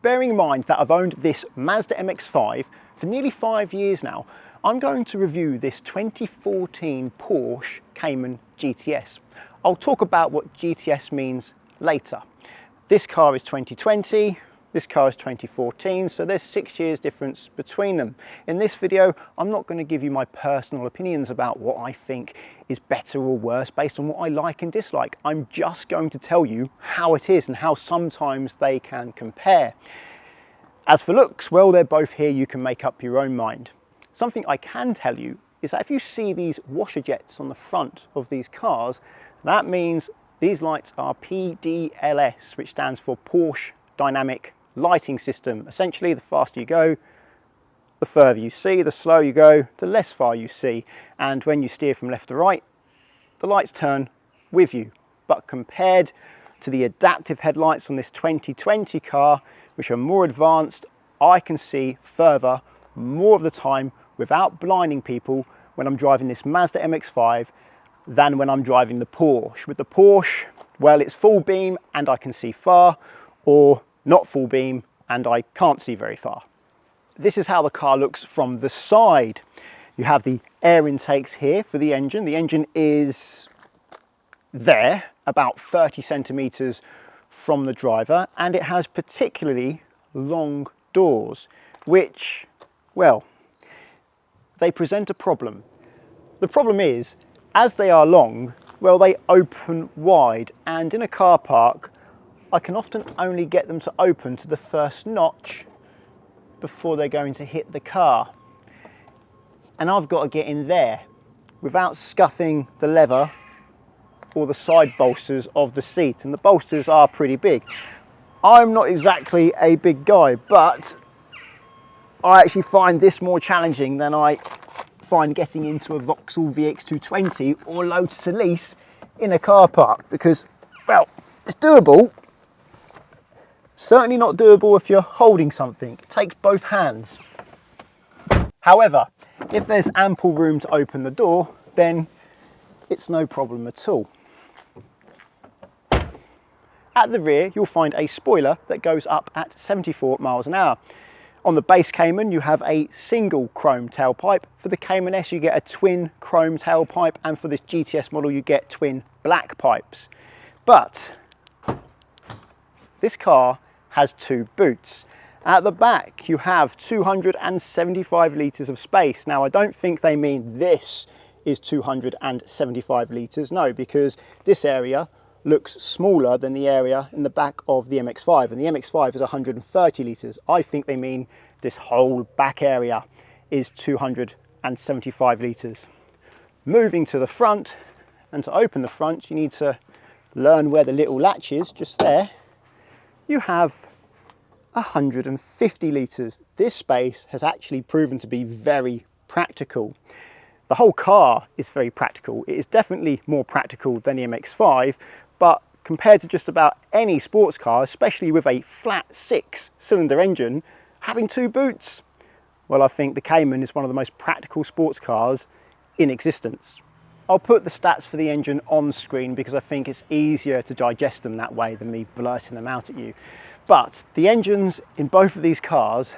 Bearing in mind that I've owned this Mazda MX5 for nearly 5 years now, I'm going to review this 2014 Porsche Cayman GTS. I'll talk about what GTS means later. This car is 2020, this car is 2014, so there's 6 years difference between them. In this video, I'm not going to give you my personal opinions about what I think is better or worse based on what I like and dislike. I'm just going to tell you how it is and how sometimes they can compare. As for looks, well, they're both here, you can make up your own mind. Something I can tell you is that if you see these washer jets on the front of these cars, that means these lights are PDLS, which stands for Porsche Dynamic Lighting System. Essentially, the faster you go, the further you see, the slower you go, the less far you see. And when you steer from left to right, the lights turn with you. But compared to the adaptive headlights on this 2020 car, which are more advanced, I can see further more of the time without blinding people when I'm driving this Mazda MX5 than when I'm driving the Porsche. With the Porsche, well, it's full beam and I can see far, or not full beam and I can't see very far. This is how the car looks from the side. You have the air intakes here for the engine. The engine is there, about 30 centimeters from the driver, and it has particularly long doors, which, well, they present a problem. The problem is, as they are long, well, they open wide, and in a car park, I can often only get them to open to the first notch before they're going to hit the car. And I've got to get in there without scuffing the leather or the side bolsters of the seat. And the bolsters are pretty big. I'm not exactly a big guy, but I actually find this more challenging than I find getting into a Vauxhall VX220 or Lotus Elise in a car park, because, well, it's doable. Certainly not doable if you're holding something. It takes both hands. However, if there's ample room to open the door, then it's no problem at all. At the rear, you'll find a spoiler that goes up at 74 miles an hour. On the base Cayman, you have a single chrome tailpipe. For the Cayman S, you get a twin chrome tailpipe, and for this GTS model, you get twin black pipes. But this car has two boots. At the back, you have 275 litres of space. Now, I don't think they mean this is 275 litres. No, because this area looks smaller than the area in the back of the MX5, and the MX5 is 130 litres. I think they mean this whole back area is 275 litres. Moving to the front, and to open the front, you need to learn where the little latch is, just there. You have 150 litres. This space has actually proven to be very practical. The whole car is very practical. It is definitely more practical than the MX5, but compared to just about any sports car, especially with a flat 6-cylinder engine, having two boots, well, I think the Cayman is one of the most practical sports cars in existence. I'll put the stats for the engine on screen because I think it's easier to digest them that way than me blurting them out at you. But the engines in both of these cars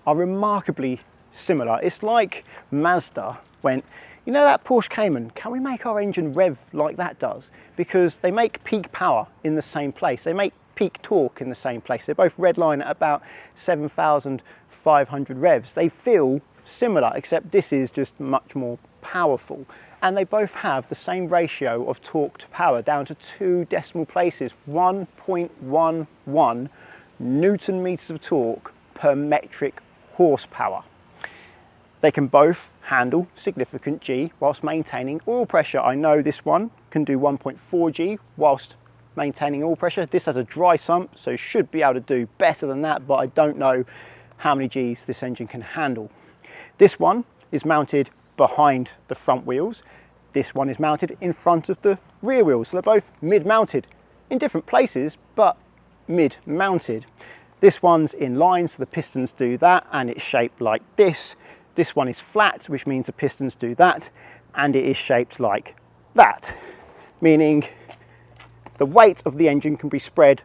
are remarkably similar. It's like Mazda went, you know that Porsche Cayman, can we make our engine rev like that does? Because they make peak power in the same place. They make peak torque in the same place. They both redline at about 7,500 revs. They feel similar, except this is just much more powerful. And they both have the same ratio of torque to power, down to 2 decimal places, 1.11 Newton meters of torque per metric horsepower. They can both handle significant G whilst maintaining oil pressure. I know this one can do 1.4 G whilst maintaining oil pressure. This has a dry sump, so should be able to do better than that, but I don't know how many Gs this engine can handle. This one is mounted behind the front wheels. This one is mounted in front of the rear wheels. So they're both mid-mounted in different places, but mid-mounted. This one's in line, so the pistons do that, and it's shaped like this. This one is flat, which means the pistons do that, and it is shaped like that, meaning the weight of the engine can be spread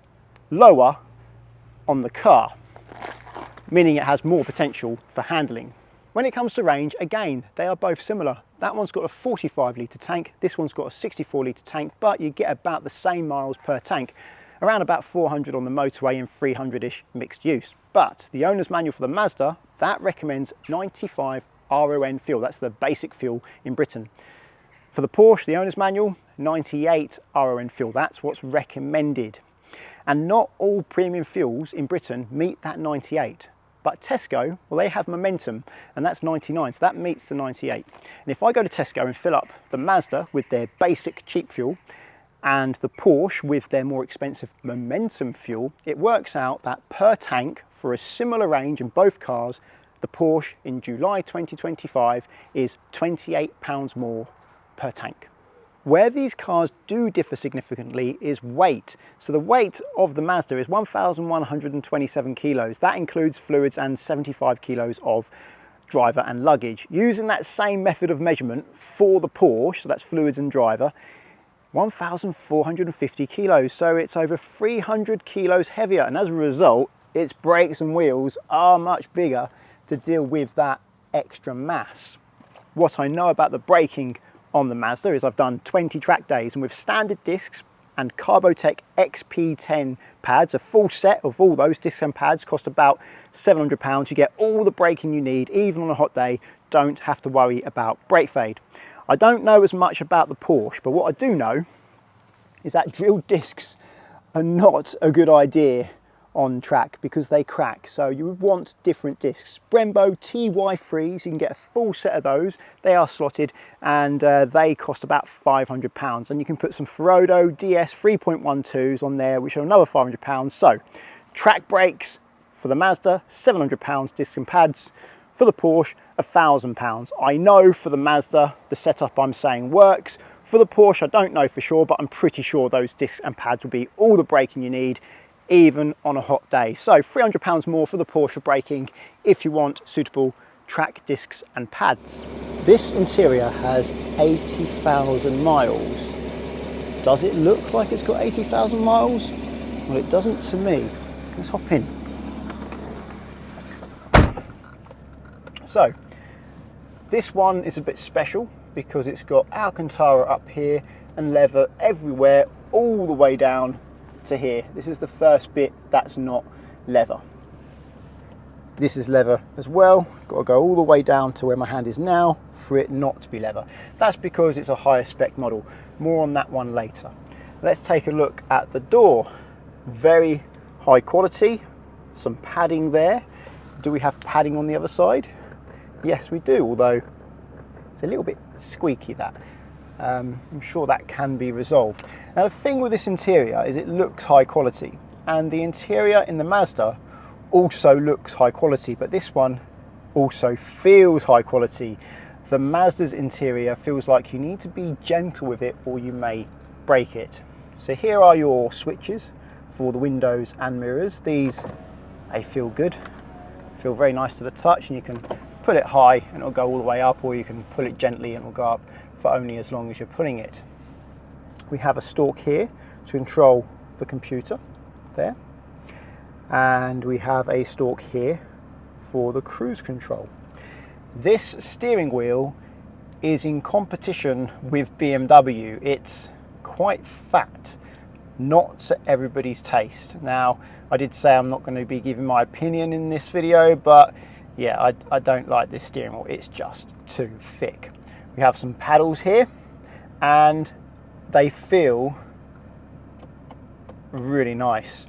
lower on the car. meaning it has more potential for handling. When it comes to range, again, they are both similar. That one's got a 45 litre tank, this one's got a 64 litre tank, but you get about the same miles per tank, around about 400 on the motorway and 300-ish mixed use. But the owner's manual for the Mazda, that recommends 95 RON fuel. That's the basic fuel in Britain. For the Porsche, the owner's manual, 98 RON fuel. That's what's recommended. And not all premium fuels in Britain meet that 98. But Tesco, well, they have Momentum, and that's 99, so that meets the 98. And if I go to Tesco and fill up the Mazda with their basic cheap fuel and the Porsche with their more expensive Momentum fuel, it works out that per tank for a similar range in both cars, the Porsche in July 2025 is £28 more per tank. Where these cars do differ significantly is weight. So the weight of the Mazda is 1,127 kilos. That includes fluids and 75 kilos of driver and luggage. Using that same method of measurement for the Porsche, so that's fluids and driver, 1,450 kilos. So it's over 300 kilos heavier. And as a result, its brakes and wheels are much bigger to deal with that extra mass. What I know about the braking on the Mazda is I've done 20 track days, and with standard discs and Carbotech XP10 pads, a full set of all those discs and pads cost about £700. You get all the braking you need, even on a hot day. Don't have to worry about brake fade. I don't know as much about the Porsche, but what I do know is that drilled discs are not a good idea on track because they crack. So you would want different discs. Brembo TY3s, you can get a full set of those. They are slotted and they cost about £500. And you can put some Ferodo DS 3.12s on there, which are another £500. So track brakes for the Mazda, £700 discs and pads. For the Porsche, £1,000. I know for the Mazda, the setup I'm saying works. For the Porsche, I don't know for sure, but I'm pretty sure those discs and pads will be all the braking you need, even on a hot day. So £300 more for the Porsche braking if you want suitable track discs and pads. This interior has 80,000 miles. Does it look like it's got 80,000 miles? Well, it doesn't to me. Let's hop in. So this one is a bit special because it's got Alcantara up here and leather everywhere all the way down to here. This is the first bit that's not leather. This is leather as well. Got to go all the way down to where my hand is now for it not to be leather. That's because it's a higher spec model. More on that one later. Let's take a look at the door. Very high quality, some padding there. Do we have padding on the other side? Yes, we do, although it's a little bit squeaky, that. I'm sure that can be resolved. Now the thing with this interior is it looks high quality, and the interior in the Mazda also looks high quality, but this one also feels high quality. The Mazda's interior feels like you need to be gentle with it or you may break it. So here are your switches for the windows and mirrors. These, they feel good, feel very nice to the touch, and you can put it high and it'll go all the way up, or you can pull it gently and it'll go up for only as long as you're pulling it. We have a stalk here to control the computer there, and we have a stalk here for the cruise control. This steering wheel is in competition with BMW. It's quite fat, not to everybody's taste. Now, I did say I'm not going to be giving my opinion in this video, but yeah, I don't like this steering wheel. It's just too thick. We have some paddles here and they feel really nice.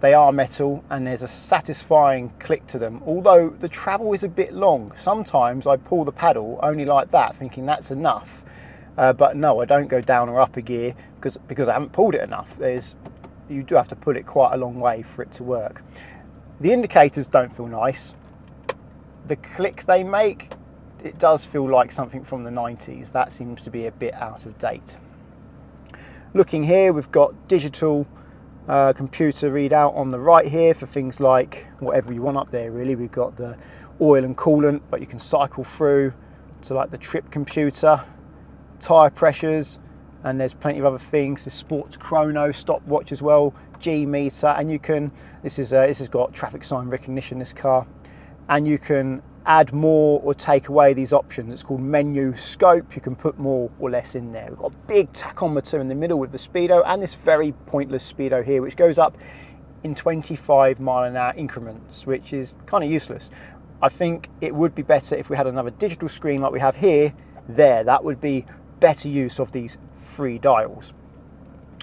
They are metal and there's a satisfying click to them, although the travel is a bit long. Sometimes I pull the paddle only like that, thinking that's enough. But no, I don't go down or up a gear because I haven't pulled it enough. You do have to pull it quite a long way for it to work. The indicators don't feel nice. The click they make, it does feel like something from the 90s. That seems to be a bit out of date. Looking here, we've got digital computer readout on the right here for things like whatever you want up there really. We've got the oil and coolant, but you can cycle through to like the trip computer, tyre pressures, and there's plenty of other things. The sports chrono stopwatch as well, G meter, and you can, this has got traffic sign recognition, this car, and you can add more or take away these options. It's called menu scope. You can put more or less in there. We've got a big tachometer in the middle with the speedo, and this very pointless speedo here, which goes up in 25-mile-an-hour increments, which is kind of useless. I think it would be better if we had another digital screen like we have here. That would be better use of these 3 dials.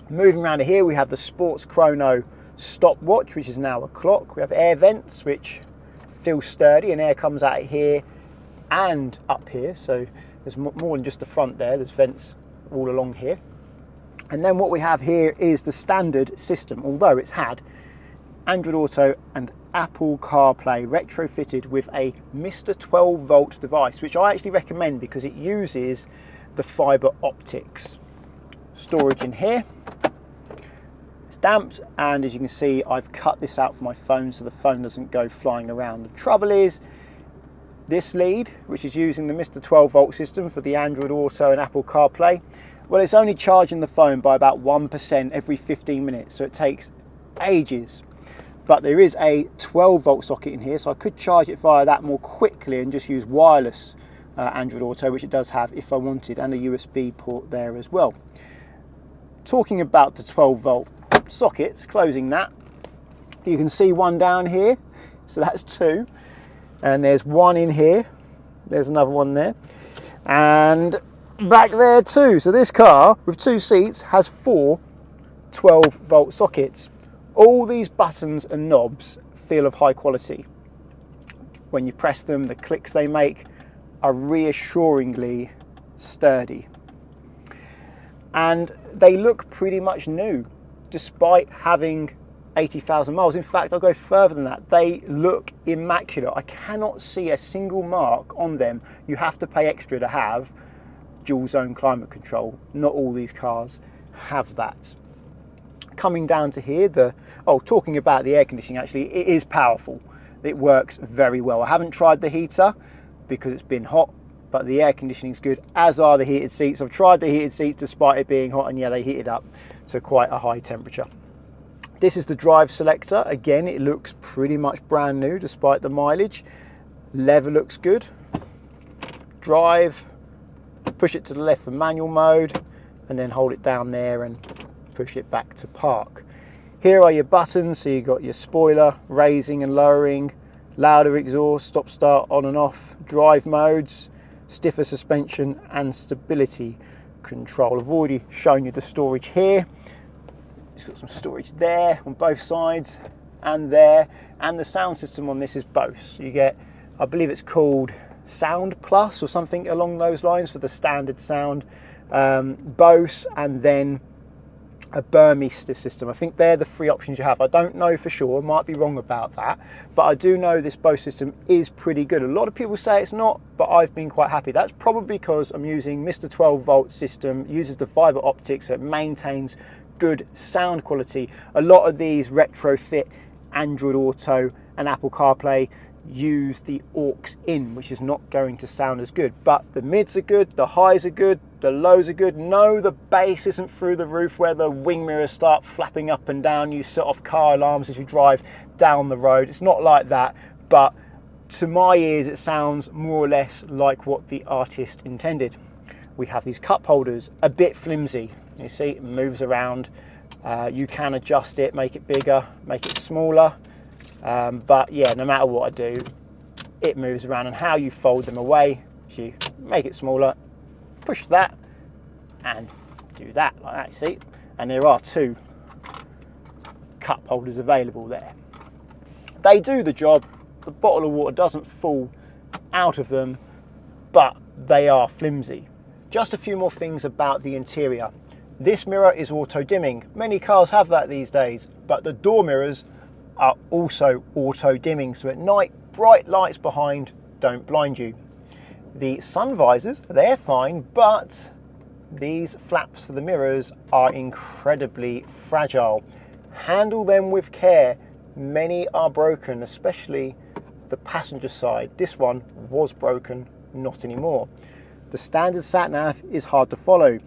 Moving around here, we have the sports chrono stopwatch, which is now a clock. We have air vents, which feels sturdy, and air comes out here and up here, so there's more than just the front there. There's vents all along here. And then what we have here is the standard system, although it's had Android Auto and Apple CarPlay retrofitted with a Mr. 12 volt device, which I actually recommend because it uses the fiber optics. Storage in here, it's damped, and as you can see, I've cut this out for my phone so the phone doesn't go flying around. The trouble is, this lead, which is using the Mr. 12 volt system for the Android Auto and Apple CarPlay, well, it's only charging the phone by about 1% every 15 minutes, so it takes ages. But there is a 12 volt socket in here, so I could charge it via that more quickly and just use wireless Android Auto, which it does have if I wanted, and a USB port there as well. Talking about the 12 volt sockets, closing that, you can see one down here, so that's 2, and there's one in here, there's another one there, and back there too. So this car with 2 seats has 4 12 volt sockets. All these buttons and knobs feel of high quality. When you press them, the clicks they make are reassuringly sturdy. And they look pretty much new, despite having 80,000 miles. In fact, I'll go further than that. They look immaculate. I cannot see a single mark on them. You have to pay extra to have dual zone climate control. Not all these cars have that. Coming down to here, talking about the air conditioning, actually, it is powerful. It works very well. I haven't tried the heater because it's been hot, but the air conditioning is good, as are the heated seats. I've tried the heated seats despite it being hot, and yeah, they heated up to quite a high temperature. This is the drive selector. Again, it looks pretty much brand new despite the mileage. Lever looks good. Drive, push it to the left for manual mode, and then hold it down there and push it back to park. Here are your buttons. So you've got your spoiler, raising and lowering, louder exhaust, stop start on and off, drive modes, stiffer suspension, and stability control. I've already shown you the storage here. It's got some storage there on both sides and there, and the sound system on this is Bose. You get, I believe it's called Sound Plus or something along those lines for the standard sound. Bose, and then a Burmester system. I think they're the 3 options you have. I don't know for sure, might be wrong about that, but I do know this Bose system is pretty good. A lot of people say it's not, but I've been quite happy. That's probably because I'm using Mr. 12 volt system, uses the fiber optics, so it maintains good sound quality. A lot of these retrofit Android Auto and Apple CarPlay use the aux in, which is not going to sound as good, but the mids are good, the highs are good, the lows are good. No, the bass isn't through the roof where the wing mirrors start flapping up and down. You set off car alarms as you drive down the road. It's not like that, but to my ears it sounds more or less like what the artist intended. We have these cup holders, a bit flimsy. You see, it moves around. You can adjust it, make it bigger, make it smaller. But yeah, no matter what I do, it moves around, and how you fold them away, you make it smaller, push that, and do that like that, see? And there are 2 cup holders available there. They do the job. The bottle of water doesn't fall out of them, but they are flimsy. Just a few more things about the interior. This mirror is auto dimming. Many cars have that these days, but the door mirrors are also auto dimming, so at night bright lights behind don't blind you. The sun visors, they're fine, but these flaps for the mirrors are incredibly fragile. Handle them with care. Many are broken, especially the passenger side. This one was broken, not anymore. The standard sat nav is hard to follow.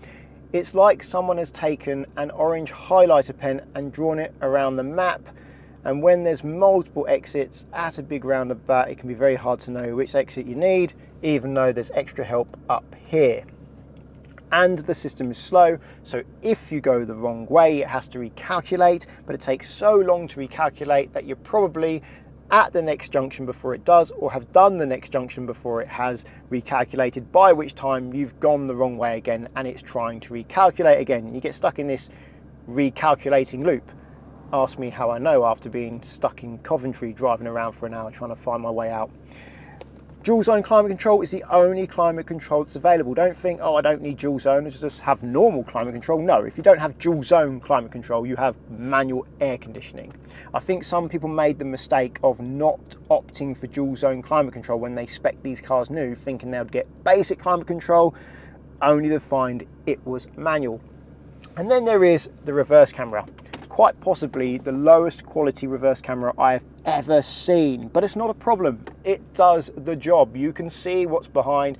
It's like someone has taken an orange highlighter pen and drawn it around the map, and when there's multiple exits at a big roundabout, it can be very hard to know which exit you need, even though there's extra help up here. And the system is slow, so if you go the wrong way, it has to recalculate, but it takes so long to recalculate that you're probably at the next junction before it does, or have done the next junction before it has recalculated, by which time you've gone the wrong way again and it's trying to recalculate again. You get stuck in this recalculating loop. Ask me how I know, after being stuck in Coventry driving around for an hour trying to find my way out. Dual zone climate control is the only climate control that's available. Don't think, oh, I don't need dual zone, just have normal climate control. No, if you don't have dual zone climate control, you have manual air conditioning. I think some people made the mistake of not opting for dual zone climate control when they spec'd these cars new, thinking they'd get basic climate control, only to find it was manual. And then there is the reverse camera. Quite possibly the lowest quality reverse camera I've ever seen, but it's not a problem. It does the job. You can see what's behind.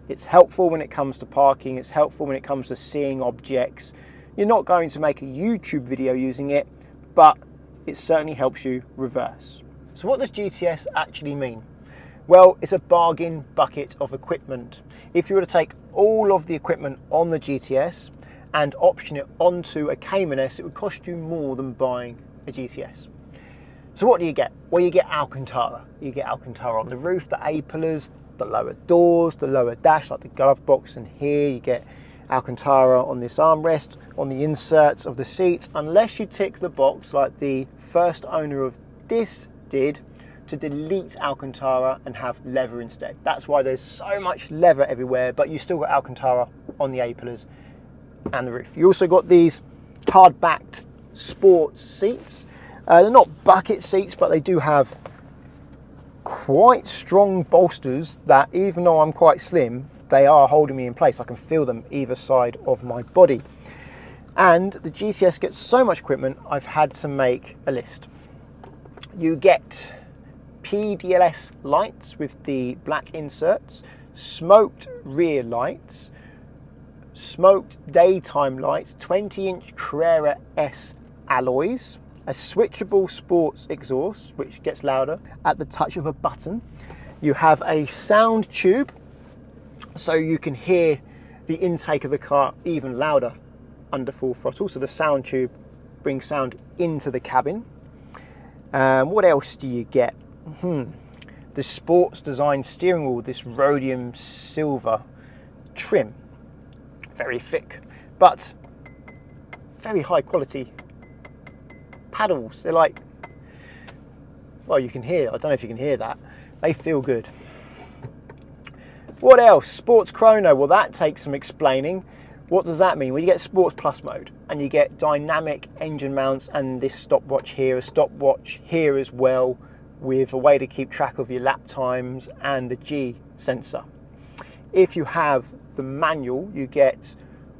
It's helpful when it comes to parking. It's helpful when it comes to seeing objects. You're not going to make a YouTube video using it, but it certainly helps you reverse. So what does GTS actually mean? Well, it's a bargain bucket of equipment. If you were to take all of the equipment on the GTS and option it onto a Cayman S, it would cost you more than buying a GTS. So what do you get? Well, you get Alcantara. You get Alcantara on the roof, the A-pillars, the lower doors, the lower dash, like the glove box, and here you get Alcantara on this armrest, on the inserts of the seats, unless you tick the box like the first owner of this did, to delete Alcantara and have leather instead. That's why there's so much leather everywhere, but you still got Alcantara on the A-pillars and the roof. You also got these hard-backed sports seats. They're not bucket seats, but they do have quite strong bolsters that, even though I'm quite slim, they are holding me in place. I can feel them either side of my body. And the GTS gets so much equipment, I've had to make a list. You get PDLS lights with the black inserts, smoked rear lights, smoked daytime lights, 20-inch Carrera S alloys, a switchable sports exhaust which gets louder at the touch of a button. You have a sound tube so you can hear the intake of the car even louder under full throttle, so the sound tube brings sound into the cabin. What else do you get? The sports design steering wheel, this rhodium silver trim, very thick, but very high quality paddles. They're like, well, you can hear, I don't know if you can hear that, they feel good. What else? Sports chrono, well, that takes some explaining. What does that mean? Well, you get Sports Plus mode and you get dynamic engine mounts and this stopwatch here, a stopwatch here as well, with a way to keep track of your lap times and a G sensor. If you have the manual, you get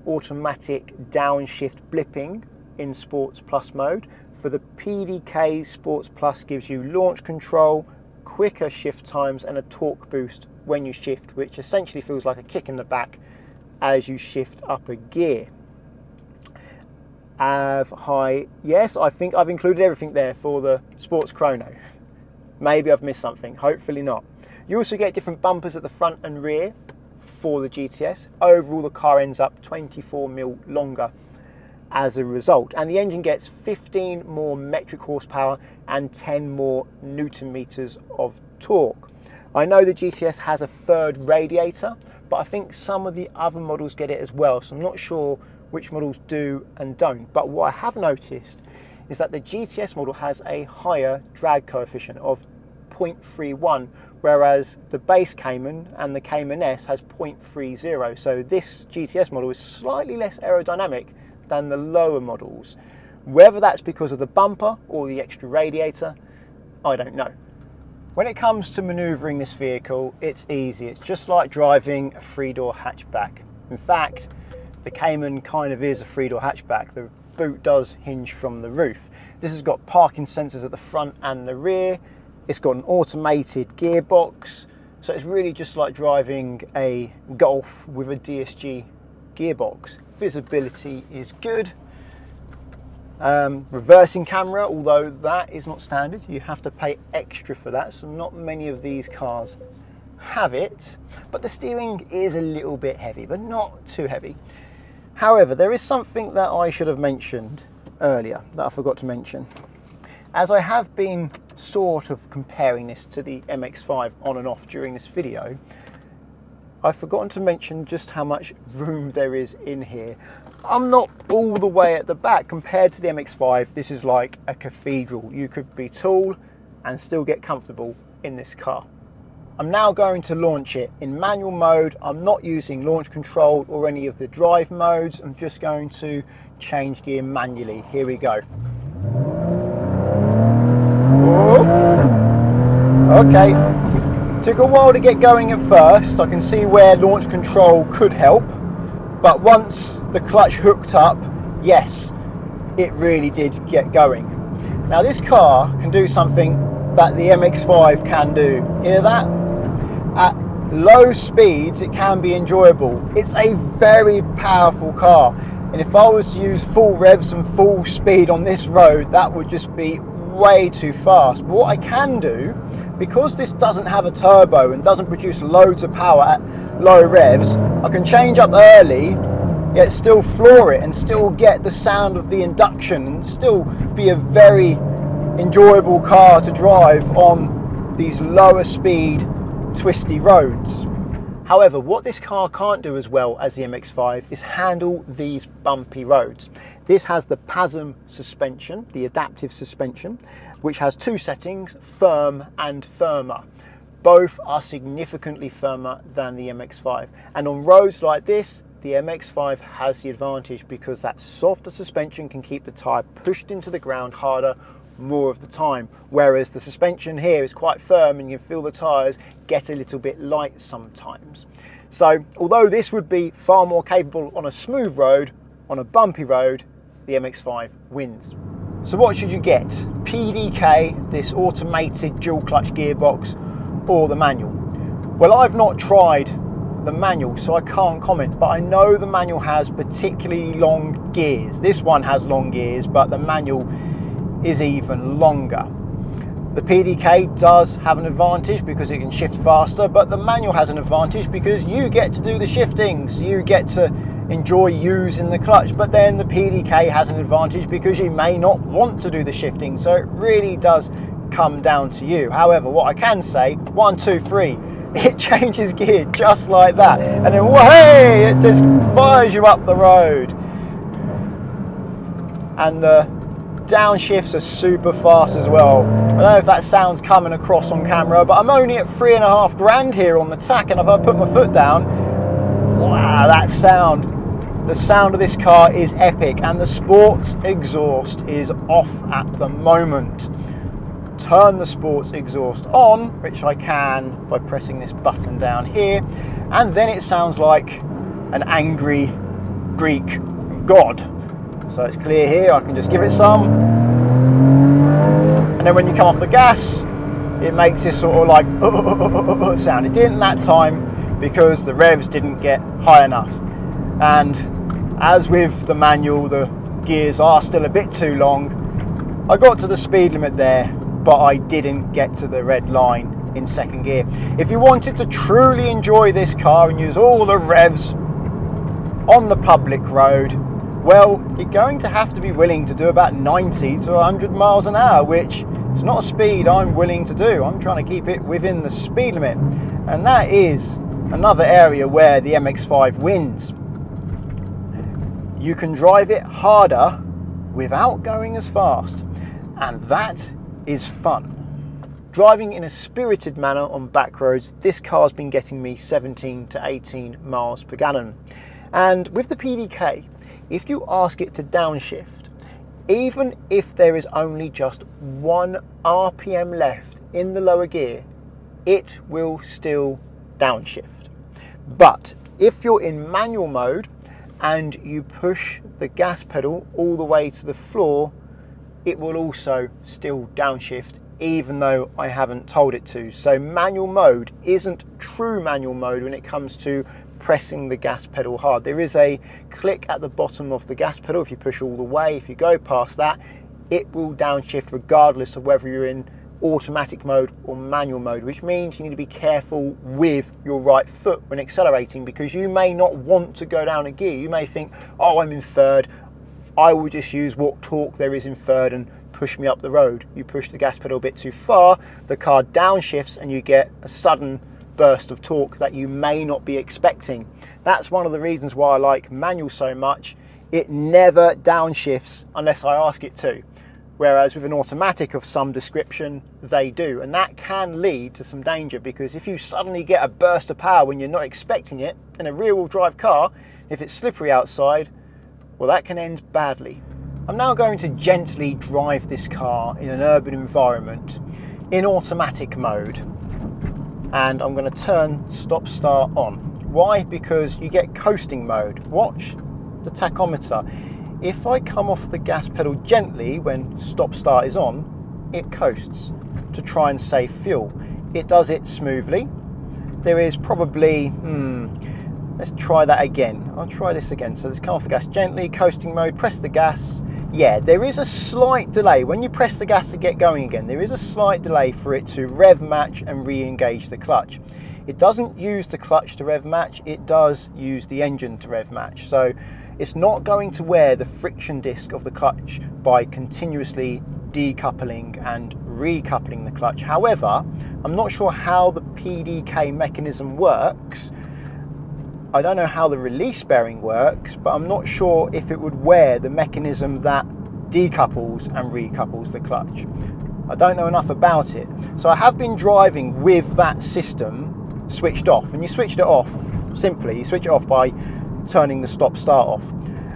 automatic downshift blipping in Sports Plus mode. For the PDK, Sports Plus gives you launch control, quicker shift times and a torque boost when you shift, which essentially feels like a kick in the back as you shift up a gear. Yes, I think I've included everything there for the Sports Chrono. Maybe I've missed something, hopefully not. You also get different bumpers at the front and rear for the GTS. Overall, the car ends up 24mm longer as a result. And the engine gets 15 more metric horsepower and 10 more Newton meters of torque. I know the GTS has a third radiator, but I think some of the other models get it as well. So I'm not sure which models do and don't. But what I have noticed is that the GTS model has a higher drag coefficient of 0.31, whereas the base Cayman and the Cayman S has 0.30. So this GTS model is slightly less aerodynamic than the lower models. Whether that's because of the bumper or the extra radiator, I don't know. When it comes to manoeuvring this vehicle, it's easy. It's just like driving a three-door hatchback. In fact, the Cayman kind of is a three-door hatchback. The boot does hinge from the roof. This has got parking sensors at the front and the rear. It's got an automated gearbox. So it's really just like driving a Golf with a DSG gearbox. Visibility is good. Reversing camera, although that is not standard, you have to pay extra for that, so not many of these cars have it. But the steering is a little bit heavy, but not too heavy. However, there is something that I should have mentioned earlier that I forgot to mention. As I have been sort of comparing this to the MX5 on and off during this video, I've forgotten to mention just how much room there is in here. I'm not all the way at the back. Compared to the MX5, this is like a cathedral. You could be tall and still get comfortable in this car. I'm now going to launch it in manual mode. I'm not using launch control or any of the drive modes. I'm just going to change gear manually. Here we go. Whoa. Okay, took a while to get going at first. I can see where launch control could help, but once the clutch hooked up, yes, it really did get going. Now this car can do something that the MX5 can do. Hear that? At low speeds, it can be enjoyable. It's a very powerful car, and if I was to use full revs and full speed on this road, that would just be way too fast. But what I can do, because this doesn't have a turbo and doesn't produce loads of power at low revs, I can change up early, yet still floor it and still get the sound of the induction and still be a very enjoyable car to drive on these lower speed twisty roads. However, what this car can't do as well as the MX5 is handle these bumpy roads. This has the PASM suspension, the adaptive suspension, which has two settings, firm and firmer. Both are significantly firmer than the MX5. And on roads like this, the MX5 has the advantage because that softer suspension can keep the tyre pushed into the ground harder more of the time, whereas the suspension here is quite firm and you feel the tyres get a little bit light sometimes. So although this would be far more capable on a smooth road, on a bumpy road, the MX5 wins. So what should you get? PDK, this automated dual clutch gearbox, or the manual? Well, I've not tried the manual, so I can't comment, but I know the manual has particularly long gears. This one has long gears, but the manual is even longer. The PDK does have an advantage because it can shift faster, but the manual has an advantage because you get to do the shiftings, you get to enjoy using the clutch, but then the PDK has an advantage because you may not want to do the shifting, so it really does come down to you. However, what I can say, 1, 2, 3, it changes gear just like that, and then hey, it just fires you up the road. And the downshifts are super fast as well. I don't know if that sound's coming across on camera, but I'm only at 3.5 grand here on the tack, and if I put my foot down, wow, that sound. The sound of this car is epic, and the sports exhaust is off at the moment. Turn the sports exhaust on, which I can by pressing this button down here, and then it sounds like an angry Greek god. So it's clear here, I can just give it some, and then when you come off the gas, it makes this sort of like sound. It didn't that time because the revs didn't get high enough, and as with the manual, the gears are still a bit too long. I got to the speed limit there, but I didn't get to the red line in second gear. If you wanted to truly enjoy this car and use all the revs on the public road, well, you're going to have to be willing to do about 90 to 100 miles an hour, which is not a speed I'm willing to do. I'm trying to keep it within the speed limit. And that is another area where the MX5 wins. You can drive it harder without going as fast, and that is fun. Driving in a spirited manner on back roads, this car's been getting me 17 to 18 miles per gallon. And with the PDK, if you ask it to downshift, even if there is only just 1 RPM left in the lower gear, it will still downshift. But if you're in manual mode and you push the gas pedal all the way to the floor, it will also still downshift, even though I haven't told it to. So manual mode isn't true manual mode when it comes to pressing the gas pedal hard. There is a click at the bottom of the gas pedal. If you push all the way, if you go past that, it will downshift regardless of whether you're in automatic mode or manual mode, which means you need to be careful with your right foot when accelerating, because you may not want to go down a gear. You may think, oh, I'm in third, I will just use what torque there is in third and push me up the road. You push the gas pedal a bit too far, the car downshifts and you get a sudden burst of torque that you may not be expecting. That's one of the reasons why I like manual so much. It never downshifts unless I ask it to. Whereas with an automatic of some description, they do. And that can lead to some danger, because if you suddenly get a burst of power when you're not expecting it in a rear-wheel drive car, if it's slippery outside, well, that can end badly. I'm now going to gently drive this car in an urban environment in automatic mode. And I'm going to turn stop start on. Why? Because you get coasting mode. Watch the tachometer. If I come off the gas pedal gently when stop start is on, it coasts to try and save fuel. It does it smoothly. There is probably, let's try that again. I'll try this again. So let's come off the gas gently, coasting mode, press the gas. Yeah, there is a slight delay. When you press the gas to get going again, there is a slight delay for it to rev match and re-engage the clutch. It doesn't use the clutch to rev match, it does use the engine to rev match. So it's not going to wear the friction disc of the clutch by continuously decoupling and recoupling the clutch. However, I'm not sure how the PDK mechanism works. I don't know how the release bearing works, but I'm not sure if it would wear the mechanism that decouples and recouples the clutch. I don't know enough about it. So I have been driving with that system switched off, and you switched it off simply. You switch it off by turning the stop start off.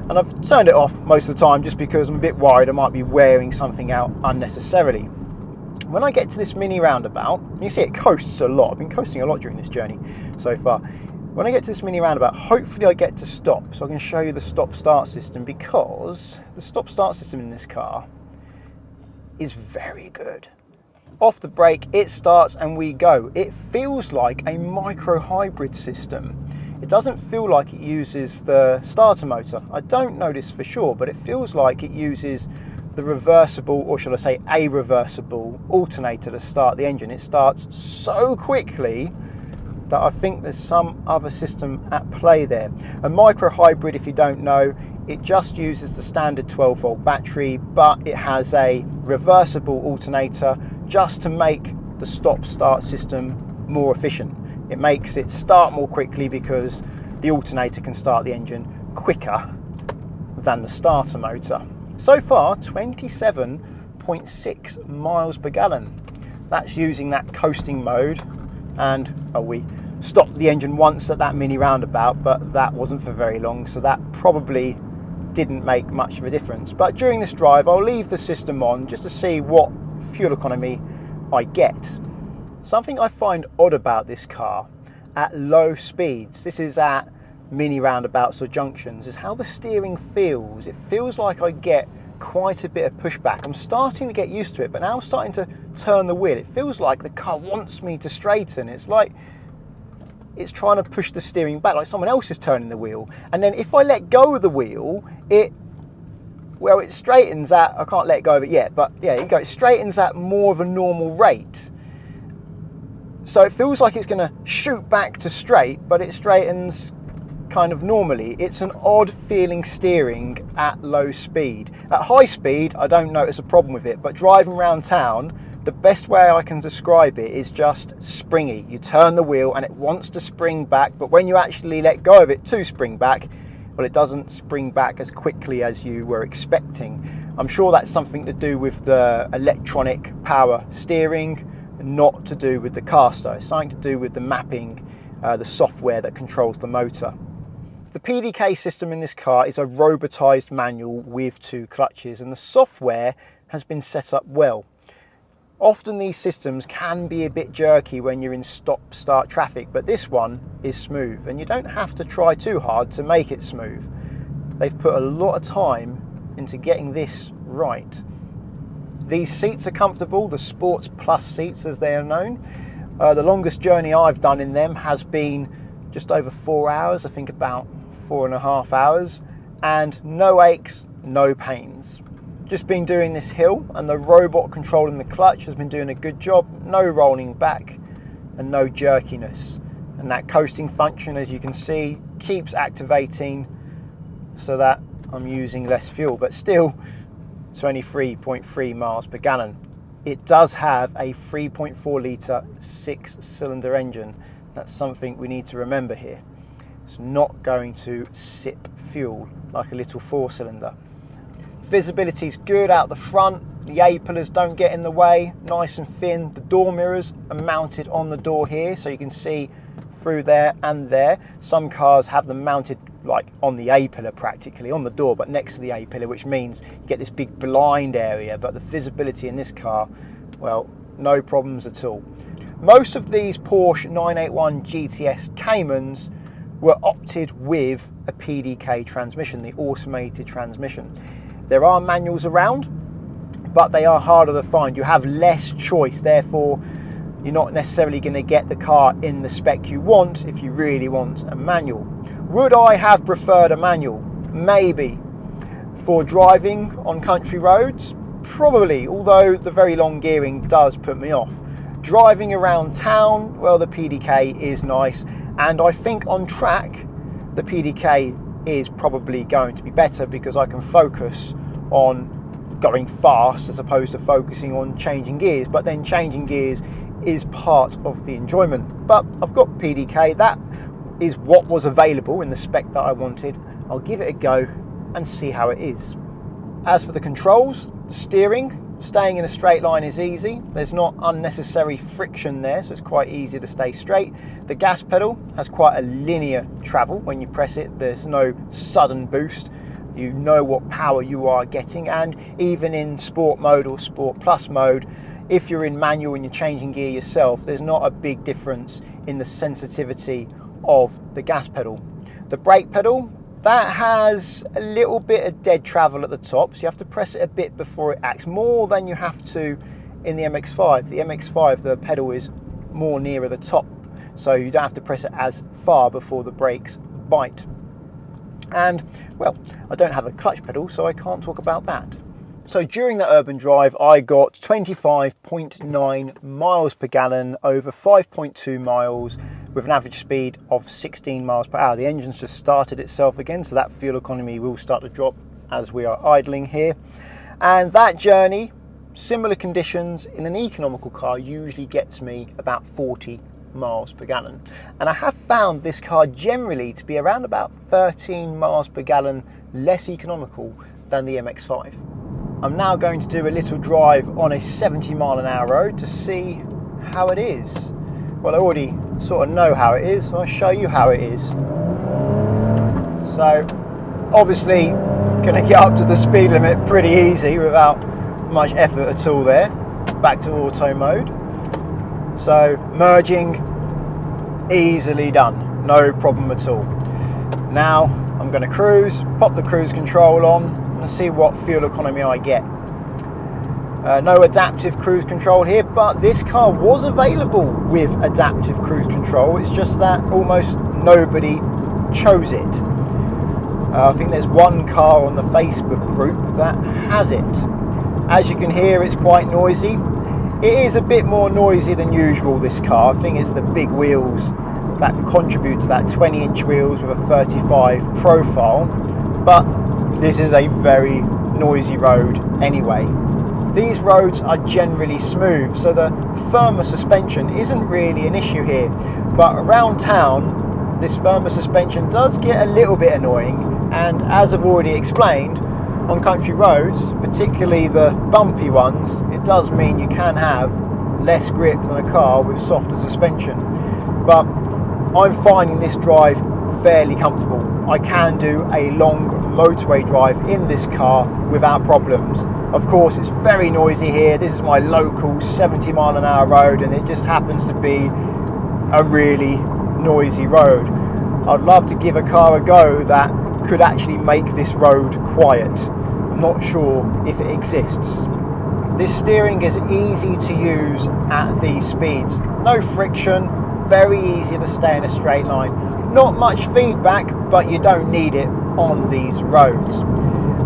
And I've turned it off most of the time just because I'm a bit worried I might be wearing something out unnecessarily. When I get to this mini roundabout, you see it coasts a lot. I've been coasting a lot during this journey so far. When I get to this mini roundabout, hopefully I get to stop, so I can show you the stop start system, because the stop start system in this car is very good. Off the brake, it starts and we go. It feels like a micro hybrid system. It doesn't feel like it uses the starter motor. I don't know this for sure, but it feels like it uses the reversible, or shall I say a reversible alternator to start the engine. It starts so quickly that I think there's some other system at play there. A micro hybrid, if you don't know, it just uses the standard 12-volt battery, but it has a reversible alternator just to make the stop start system more efficient. It makes it start more quickly because the alternator can start the engine quicker than the starter motor. So far, 27.6 miles per gallon. That's using that coasting mode, and we stopped the engine once at that mini roundabout, but that wasn't for very long, so that probably didn't make much of a difference. But during this drive, I'll leave the system on just to see what fuel economy I get. Something I find odd about this car at low speeds, this is at mini roundabouts or junctions, is how the steering feels. It feels like I get quite a bit of pushback. I'm starting to get used to it, but now I'm starting to turn the wheel. It feels like the car wants me to straighten. It's like it's trying to push the steering back, like someone else is turning the wheel. And then if I let go of the wheel, it straightens at, I can't let go of it yet, but yeah, you go, it straightens at more of a normal rate. So it feels like it's going to shoot back to straight, but it straightens kind of normally. It's an odd feeling steering at low speed. At high speed, I don't notice a problem with it, but driving around town, the best way I can describe it is just springy. You turn the wheel and it wants to spring back, but when you actually let go of it to spring back, well, it doesn't spring back as quickly as you were expecting. I'm sure that's something to do with the electronic power steering, not to do with the caster. It's something to do with the mapping, the software that controls the motor. The PDK system in this car is a robotized manual with 2 clutches, and the software has been set up well. Often these systems can be a bit jerky when you're in stop-start traffic, but this one is smooth, and you don't have to try too hard to make it smooth. They've put a lot of time into getting this right. These seats are comfortable, the Sports Plus seats as they are known. The longest journey I've done in them has been just over 4 hours, I think about 4.5 hours, and no aches, no pains. Just been doing this hill, and the robot controlling the clutch has been doing a good job. No rolling back and no jerkiness. And that coasting function, as you can see, keeps activating so that I'm using less fuel, but still 23.3 miles per gallon. It does have a 3.4 litre 6-cylinder engine. That's something we need to remember here. It's not going to sip fuel like a little 4-cylinder. Visibility is good out the front. The A-pillars don't get in the way, nice and thin. The door mirrors are mounted on the door here, so you can see through there and there. Some cars have them mounted like on the A-pillar, practically on the door, but next to the A-pillar, which means you get this big blind area. But the visibility in this car, well, no problems at all. Most of these Porsche 981 GTS Caymans were opted with a PDK transmission, the automated transmission. There are manuals around, but they are harder to find. You have less choice, therefore you're not necessarily going to get the car in the spec you want if you really want a manual. Would I have preferred a manual? Maybe. For driving on country roads? Probably, although the very long gearing does put me off. Driving around town, well, the PDK is nice, and I think on track the PDK is probably going to be better because I can focus on going fast as opposed to focusing on changing gears. But then changing gears is part of the enjoyment. But I've got PDK, that is what was available in the spec that I wanted. I'll give it a go and see how it is. As for the controls, the steering, staying in a straight line is easy. There's not unnecessary friction there, so it's quite easy to stay straight. The gas pedal has quite a linear travel. When you press it, there's no sudden boost. You know what power you are getting, and even in sport mode or sport plus mode, if you're in manual and you're changing gear yourself, there's not a big difference in the sensitivity of the gas pedal. The brake pedal, that has a little bit of dead travel at the top, so you have to press it a bit before it acts, more than you have to in the MX5. The MX5, the pedal is more nearer the top, so you don't have to press it as far before the brakes bite. And, well, I don't have a clutch pedal, so I can't talk about that. So during the urban drive, I got 25.9 miles per gallon over 5.2 miles with an average speed of 16 miles per hour. The engine's just started itself again, so that fuel economy will start to drop as we are idling here. And that journey, similar conditions in an economical car, usually gets me about 40 miles per gallon. And I have found this car generally to be around about 13 miles per gallon less economical than the MX5. I'm now going to do a little drive on a 70-mile-an-hour road to see how it is. Well, I already sort of know how it is, so I'll show you how it is. So, obviously, going to get up to the speed limit pretty easy without much effort at all there. Back to auto mode. So, merging, easily done, no problem at all. Now, I'm going to cruise, pop the cruise control on, and see what fuel economy I get. No adaptive cruise control here, but this car was available with adaptive cruise control. It's just that almost nobody chose it. I think there's one car on the Facebook group that has it. As you can hear, it's quite noisy. It is a bit more noisy than usual, this car. I think it's the big wheels that contribute to that, 20-inch wheels with a 35 profile, but this is a very noisy road anyway. These roads are generally smooth, so the firmer suspension isn't really an issue here, but around town this firmer suspension does get a little bit annoying, and as I've already explained, on country roads, particularly the bumpy ones, it does mean you can have less grip than a car with softer suspension. But I'm finding this drive fairly comfortable. I can do a long motorway drive in this car without problems. Of course, it's very noisy here. This is my local 70-mile-an-hour road, and it just happens to be a really noisy road. I'd love to give a car a go that could actually make this road quiet. I'm not sure if it exists. This steering is easy to use at these speeds. No friction, very easy to stay in a straight line. Not much feedback, but you don't need it on these roads.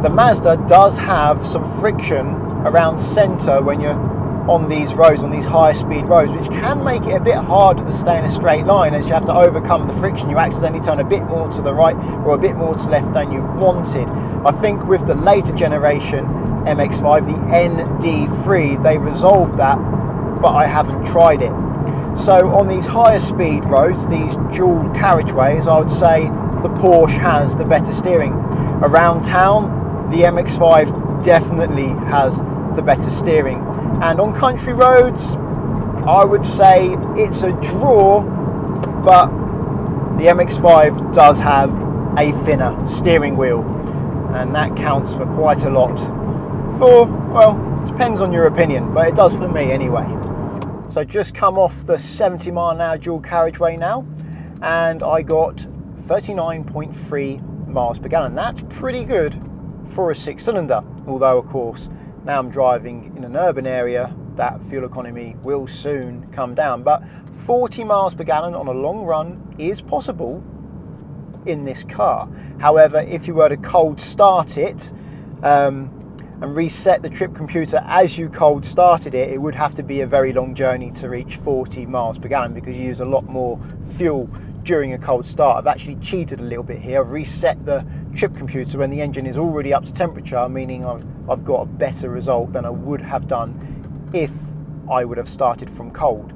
The Mazda does have some friction around centre when you're on these roads, on these higher speed roads, which can make it a bit harder to stay in a straight line, as you have to overcome the friction. You accidentally turn a bit more to the right or a bit more to left than you wanted. I think with the later generation MX5, the ND3, they resolved that, but I haven't tried it. So on these higher speed roads, these dual carriageways, I would say the Porsche has the better steering. Around town, the MX5 definitely has the better steering. And on country roads, I would say it's a draw, but the MX5 does have a thinner steering wheel, and that counts for quite a lot. Well, depends on your opinion, but it does for me anyway. So just come off the 70 mile an hour dual carriageway now, and I got 39.3 miles per gallon. That's pretty good for a 6-cylinder, although of course now I'm driving in an urban area, that fuel economy will soon come down. But 40 miles per gallon on a long run is possible in this car. However, if you were to cold start it and reset the trip computer as you cold started it, it would have to be a very long journey to reach 40 miles per gallon, because you use a lot more fuel during a cold start. I've actually cheated a little bit here. I've reset the trip computer when the engine is already up to temperature, meaning I've got a better result than I would have done if I would have started from cold.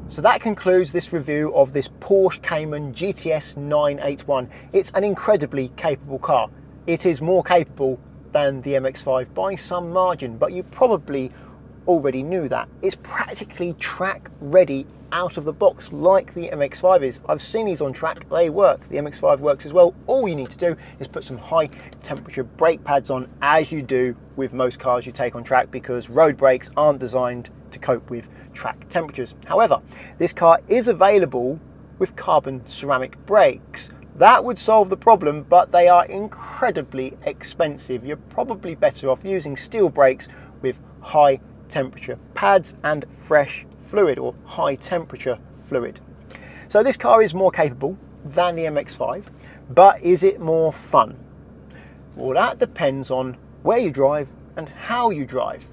So that concludes this review of this Porsche Cayman GTS 981. It's an incredibly capable car. It is more capable than the MX5 by some margin, but you probably already knew that. It's practically track ready out of the box like the MX5 is. I've seen these on track, they work. The MX5 works as well. All you need to do is put some high temperature brake pads on, as you do with most cars you take on track, because road brakes aren't designed to cope with track temperatures. However, this car is available with carbon ceramic brakes. That would solve the problem, but they are incredibly expensive. You're probably better off using steel brakes with high temperature pads and fresh fluid, or high temperature fluid. So this car is more capable than the MX5, but is it more fun? Well, that depends on where you drive and how you drive.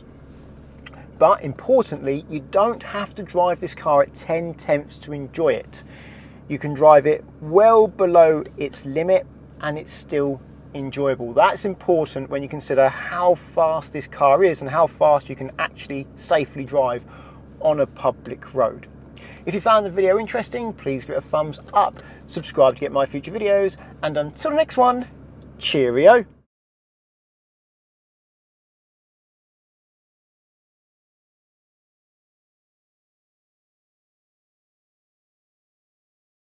But importantly, you don't have to drive this car at 10 tenths to enjoy it. You can drive it well below its limit and it's still enjoyable. That's important when you consider how fast this car is and how fast you can actually safely drive on a public road. If you found the video interesting, please give it a thumbs up, subscribe to get my future videos, and until the next one, cheerio.